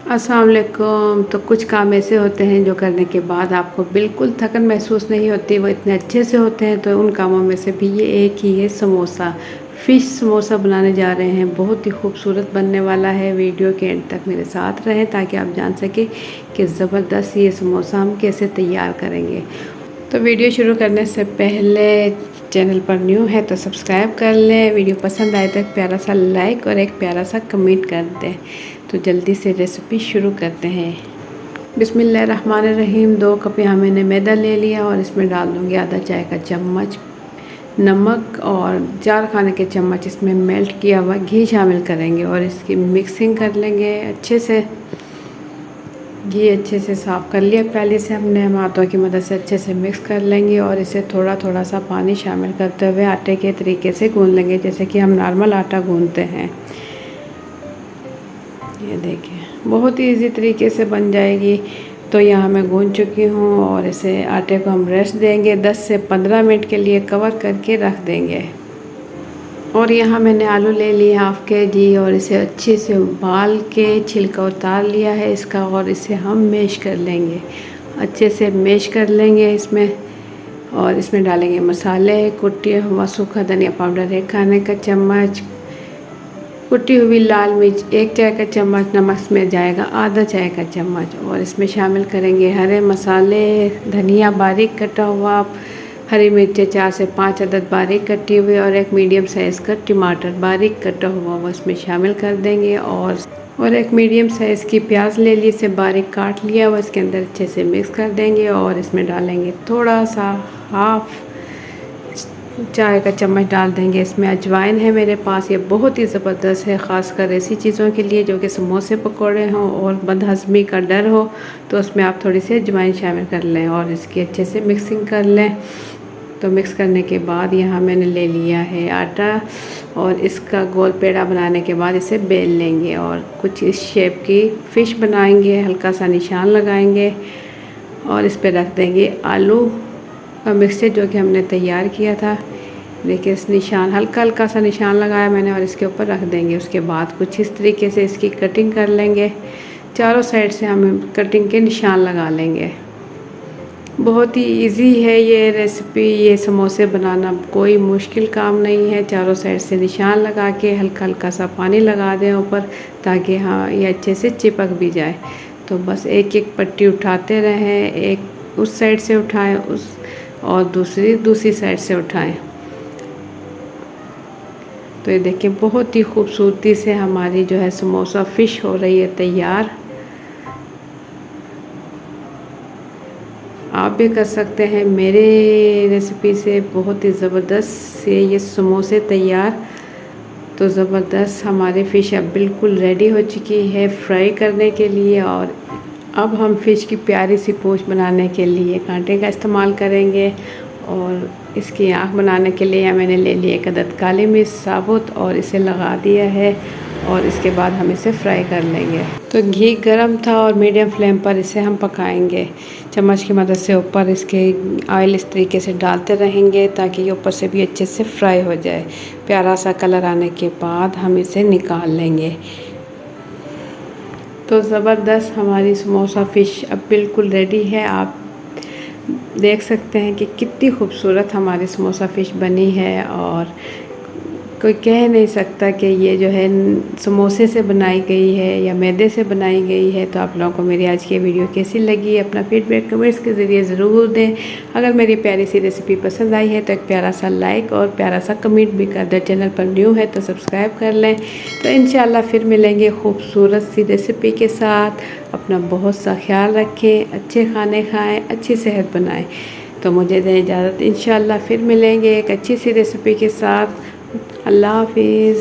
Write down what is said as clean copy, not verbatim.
अस्सलाम वालेकुम। तो कुछ काम ऐसे होते हैं जो करने के बाद आपको बिल्कुल थकन महसूस नहीं होती, वो इतने अच्छे से होते हैं। तो उन कामों में से भी ये एक ही है समोसा। फ़िश समोसा बनाने जा रहे हैं, बहुत ही खूबसूरत बनने वाला है। वीडियो के एंड तक मेरे साथ रहें ताकि आप जान सकें कि ज़बरदस्त ये समोसा हम कैसे तैयार करेंगे। तो वीडियो शुरू करने से पहले चैनल पर न्यू है तो सब्सक्राइब कर लें। वीडियो पसंद आए तो एक प्यारा सा लाइक और एक प्यारा सा कमेंट कर दें। तो जल्दी से रेसिपी शुरू करते हैं। बिस्मिल्लाहिर्रहमानिर्रहीम। 2 कप यहाँ मैंने मैदा ले लिया और इसमें डाल दूँगी आधा चाय का चम्मच नमक और 4 खाने के चम्मच इसमें मेल्ट किया हुआ घी शामिल करेंगे और इसकी मिक्सिंग कर लेंगे अच्छे से। घी अच्छे से साफ़ कर लिया पहले से हमने, हम हाथों की मदद से अच्छे से मिक्स कर लेंगे और इसे थोड़ा थोड़ा सा पानी शामिल करते हुए आटे के तरीके से गूंद लेंगे, जैसे कि हम नॉर्मल आटा गूंदते हैं। ये देखिए बहुत ही इजी तरीके से बन जाएगी। तो यहाँ मैं गूंद चुकी हूँ और इसे आटे को हम रेस्ट देंगे, 10 से 15 मिनट के लिए कवर करके रख देंगे। और यहाँ मैंने आलू ले लिया हाफ़ kg और इसे अच्छे से उबाल के छिलका उतार लिया है इसका, और इसे हम मैश कर लेंगे, अच्छे से मैश कर लेंगे इसमें। और इसमें डालेंगे मसाले, कुटी हुआ सूखा धनिया पाउडर 1 खाने का चम्मच, कुटी हुई लाल मिर्च 1 चाय का चम्मच, नमक में जाएगा आधा चाय का चम्मच। और इसमें शामिल करेंगे हरे मसाले, धनिया बारीक कटा हुआ, हरी मिर्चें 4 से 5 अदद बारीक कटी हुई और एक मीडियम साइज़ का टमाटर बारीक कटा हुआ वो इसमें शामिल कर देंगे। और एक मीडियम साइज़ की प्याज ले ली, इसे बारीक काट लिया हुआ इसके अंदर अच्छे से मिक्स कर देंगे। और इसमें डालेंगे थोड़ा सा हाफ़ चाय का चम्मच डाल देंगे इसमें अजवाइन है मेरे पास, ये बहुत ही ज़बरदस्त है, ख़ासकर ऐसी चीज़ों के लिए जो कि समोसे पकौड़े हों और बदहज़मी का डर हो तो उसमें आप थोड़ी सी अजवाइन शामिल कर लें और इसकी अच्छे से मिक्सिंग कर लें। तो मिक्स करने के बाद यहाँ मैंने ले लिया है आटा और इसका गोल पेड़ा बनाने के बाद इसे बेल लेंगे और कुछ इस शेप की फ़िश बनाएंगे, हल्का सा निशान लगाएंगे और इस पर रख देंगे आलू का मिक्सचर जो कि हमने तैयार किया था। देखिए इस निशान हल्का हल्का सा निशान लगाया मैंने और इसके ऊपर रख देंगे। उसके बाद कुछ इस तरीके से इसकी कटिंग कर लेंगे, चारों साइड से हम कटिंग के निशान लगा लेंगे। बहुत ही इजी है ये रेसिपी, ये समोसे बनाना कोई मुश्किल काम नहीं है। चारों साइड से निशान लगा के हल्का हल्का सा पानी लगा दें ऊपर ताकि हाँ ये अच्छे से चिपक भी जाए। तो बस एक एक पट्टी उठाते रहें, एक उस साइड से उठाएं उस और दूसरी साइड से उठाएं। तो ये देखिए बहुत ही खूबसूरती से हमारी जो है समोसा फ़िश हो रही है तैयार। आप भी कर सकते हैं मेरे रेसिपी से, बहुत ही ज़बरदस्त से ये समोसे तैयार। तो ज़बरदस्त हमारी फ़िश अब बिल्कुल रेडी हो चुकी है फ्राई करने के लिए। और अब हम फ़िश की प्यारी सी पूँछ बनाने के लिए कांटे का इस्तेमाल करेंगे और इसकी आँख बनाने के लिए मैंने ले लिया 1 अदद काली मिर्च साबुत और इसे लगा दिया है और इसके बाद हम इसे फ्राई कर लेंगे। तो घी गरम था और मीडियम फ्लेम पर इसे हम पकाएंगे, चम्मच की मदद से ऊपर इसके ऑयल इस तरीके से डालते रहेंगे ताकि ये ऊपर से भी अच्छे से फ्राई हो जाए। प्यारा सा कलर आने के बाद हम इसे निकाल लेंगे। तो ज़बरदस्त हमारी समोसा फ़िश अब बिल्कुल रेडी है। आप देख सकते हैं कि कितनी खूबसूरत हमारी समोसा फ़िश बनी है और कोई कह नहीं सकता कि ये जो है समोसे से बनाई गई है या मैदे से बनाई गई है। तो आप लोगों को मेरी आज की वीडियो कैसी लगी, अपना फीडबैक कमेंट्स के ज़रिए ज़रूर दें। अगर मेरी प्यारी सी रेसिपी पसंद आई है तो एक प्यारा सा लाइक और प्यारा सा कमेंट भी कर दें। चैनल पर न्यू है तो सब्सक्राइब कर लें। तो इंशाल्लाह फिर मिलेंगे खूबसूरत सी रेसिपी के साथ। अपना बहुत सा ख्याल रखें, अच्छे खाने खाएँ, अच्छी सेहत बनाएँ। तो मुझे दें इजाज़त, इंशाल्लाह फिर मिलेंगे एक अच्छी सी रेसिपी के साथ। अल्लाह हाफिज़।